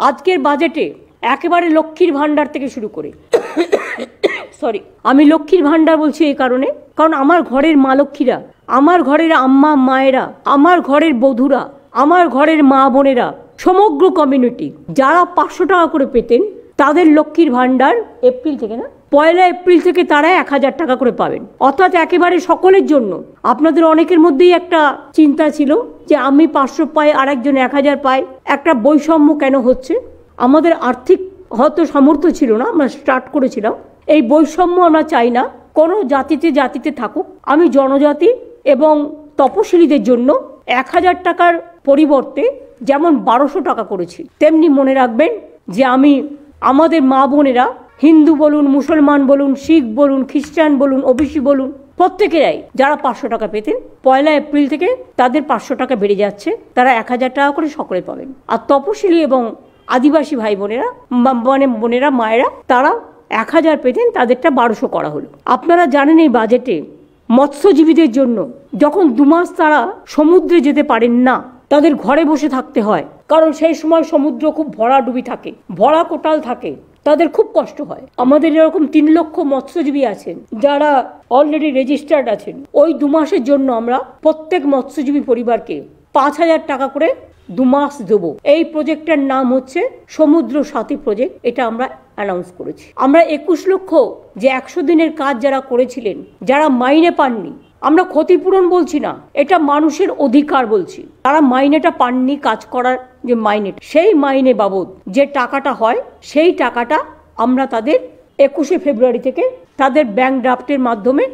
আজকের বাজেটে একেবারে লক্ষ্মীর ভান্ডার থেকে শুরু করে আমি লক্ষ্মীর ভান্ডার বলছি এই কারণে, কারণ আমার ঘরের মা লক্ষ্মীরা, আমার ঘরের আম্মা মায়েরা, আমার ঘরের বধূরা, আমার ঘরের মা বোনেরা, সমগ্র কমিউনিটি যারা 500 টাকা করে পেতেন তাদের লক্ষ্মীর ভান্ডার এপ্রিল থেকে না 1 এপ্রিল থেকে তারা 1000 টাকা করে পাবেন, অর্থাৎ একেবারে সকলের জন্য। আপনাদের অনেকের মধ্যেই একটা চিন্তা ছিল যে আমি 500 পাই আর একজন 1000 পাই, একটা বৈষম্য কেন হচ্ছে? আমাদের আর্থিক হয়তো সামর্থ্য ছিল না, আমরা স্টার্ট করেছিলাম। এই বৈষম্য আমরা চাই না, কোনো জাতিতে থাকুক। আমি জনজাতি এবং তপশিলীদের জন্য 1000 টাকার পরিবর্তে যেমন 1200 টাকা করেছি, তেমনি মনে রাখবেন যে আমি আমাদের মা বোনেরা হিন্দু বলুন, মুসলমান বলুন, শিখ বলুন, খ্রিস্টান বলুন, ওবিসি বলুন, প্রত্যেকেরাই যারা 500 টাকা পেতেন 1 এপ্রিল থেকে তাদের 500 টাকা বেড়ে যাচ্ছে, তারা 1000 টাকা করে সকলে পাবেন। আর তপশিলি এবং আদিবাসী ভাই বোনেরা বোনেরা মায়েরা তারা 1000 পেতেন, তাদেরটা 1200 করা হলো। আপনারা জানেন এই বাজেটে মৎস্যজীবীদের জন্য যখন 2 মাস তারা সমুদ্রে যেতে পারেন না, তাদের ঘরে বসে থাকতে হয়, কারণ সেই সময় সমুদ্র খুব ভরাডুবি থাকে, ভরা কোটাল থাকে, তাদের খুব কষ্ট হয়। আমাদের এরকম 3 লক্ষ মৎস্যজীবী আছেন যারা অলরেডি রেজিস্টার্ড আছেন। ওই 2 মাসের জন্য আমরা প্রত্যেক মৎস্যজীবী পরিবারকে 5000 টাকা করে 2 মাস দেবো। এই প্রজেক্টের নাম হচ্ছে সমুদ্র সাথী প্রজেক্ট, এটা আমরা অ্যানাউন্স করেছি। আমরা 21 লক্ষ যে 100 দিনের কাজ যারা করেছিলেন, যারা মাইনে পাননি, আমরা ক্ষতিপূরণ বলছি না, এটা মানুষের অধিকার বলছি। তারা মাইনেটা পাননি, কাজ করার যে মাইনে, সেই মাইনে বাবদ যে টাকাটা হয়, সেই টাকাটা আমরা তাদের 21শে ফেব্রুয়ারি থেকে তাদের ব্যাংক ড্রাফটের মাধ্যমে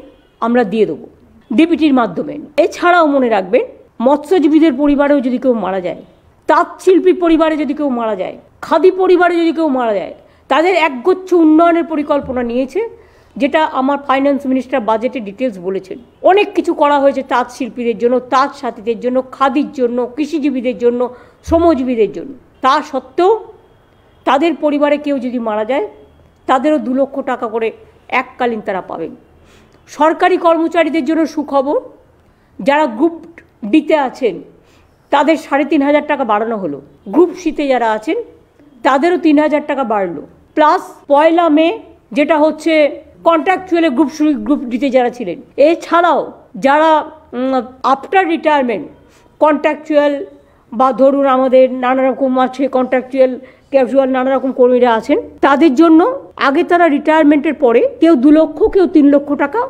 আমরা দিয়ে দেবো, ডিবিটির মাধ্যমে। এছাড়াও মনে রাখবেন, মৎস্যজীবীদের পরিবারেও যদি কেউ মারা যায়, তাঁত শিল্পী পরিবারে যদি কেউ মারা যায়, খাদি পরিবারে যদি কেউ মারা যায়, তাদের একগুচ্ছ উন্নয়নের পরিকল্পনা নিয়েছে, যেটা আমার ফাইন্যান্স মিনিস্টার বাজেটে ডিটেলস বলেছেন। অনেক কিছু করা হয়েছে তাঁত শিল্পীদের জন্য, তাঁত সাথীদের জন্য, খাদির জন্য, কৃষিজীবীদের জন্য, শ্রমজীবীদের জন্য। তা সত্ত্বেও তাদের পরিবারে কেউ যদি মারা যায়, তাদেরও 2 লক্ষ টাকা করে এককালীন তারা পাবেন। সরকারি কর্মচারীদের জন্য সুখবর, যারা গ্রুপ ডিতে আছেন তাদের 3500 টাকা বাড়ানো হলো, গ্রুপ সিতে যারা আছেন তাদেরও 3000 টাকা বাড়লো, প্লাস 1 মে যেটা হচ্ছে কন্ট্রাকচুয়ালে গ্রুপ ডিতে যারা ছিলেন। এছাড়াও যারা আফটার রিটায়ারমেন্ট কন্ট্রাকচুয়াল বা ধরুন আমাদের নানা রকম আছে কন্ট্রাকচুয়াল ক্যাজুয়াল নানা রকম কর্মীরা আছেন, তাদের জন্য আগে তারা রিটায়ারমেন্টের পরে কেউ 2 লক্ষ কেউ 3 লক্ষ টাকা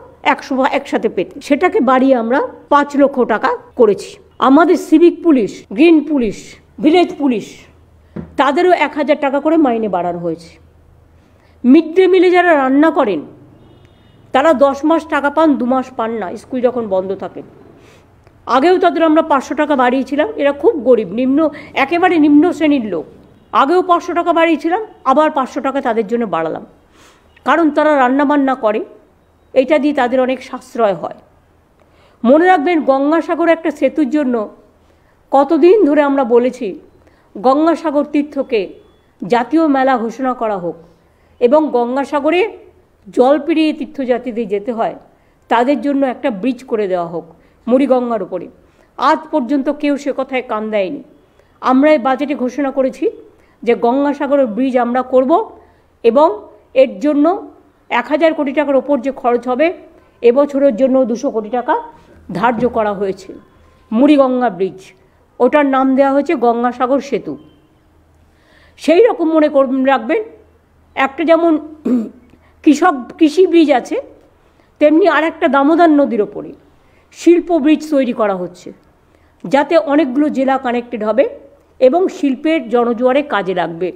একসাথে পেতে, সেটাকে বাড়িয়ে আমরা 5 লক্ষ টাকা করেছি। আমাদের civic police, green police, village police, তাদেরও 1000 টাকা করে মাইনে বাড়ানো হয়েছে। মিড ডে মিলে যারা রান্না করেন তারা 10 মাস টাকা পান, 2 মাস পান না, স্কুল যখন বন্ধ থাকে। আগেও তাদের আমরা 500 টাকা বাড়িয়েছিলাম, এরা খুব গরিব, একেবারে নিম্ন শ্রেণীর লোক। আগেও 500 টাকা বাড়িয়েছিলাম, আবার 500 টাকা তাদের জন্য বাড়ালাম, কারণ তারা রান্নাবান্না করে, এইটা দিয়ে তাদের অনেক সাশ্রয় হয়। মনে রাখবেন, গঙ্গাসাগর একটা সেতুর জন্য কতদিন ধরে আমরা বলেছি গঙ্গাসাগর তীর্থকে জাতীয় মেলা ঘোষণা করা হোক, এবং গঙ্গাসাগরে জল পেরিয়ে তীর্থযাত্রীদের যেতে হয়, তাদের জন্য একটা ব্রিজ করে দেওয়া হোক মুড়িগঙ্গার উপরে। আজ পর্যন্ত কেউ সে কথায় কান দেয়নি। আমরা এই বাজেটে ঘোষণা করেছি যে গঙ্গাসাগরের ব্রিজ আমরা করব, এবং এর জন্য 1000 কোটি টাকার ওপর যে খরচ হবে, এবছরের জন্য 200 কোটি টাকা ধার্য করা হয়েছে। মুড়িগঙ্গা ব্রিজ, ওটার নাম দেওয়া হয়েছে গঙ্গাসাগর সেতু। সেই রকম মনে রাখবেন, একটা যেমন কৃষি ব্রিজ আছে, তেমনি আর একটা দামোদর নদীর ওপরে শিল্প ব্রিজ তৈরি করা হচ্ছে, যাতে অনেকগুলো জেলা কানেক্টেড হবে এবং শিল্পের জনজোয়ারে কাজে লাগবে।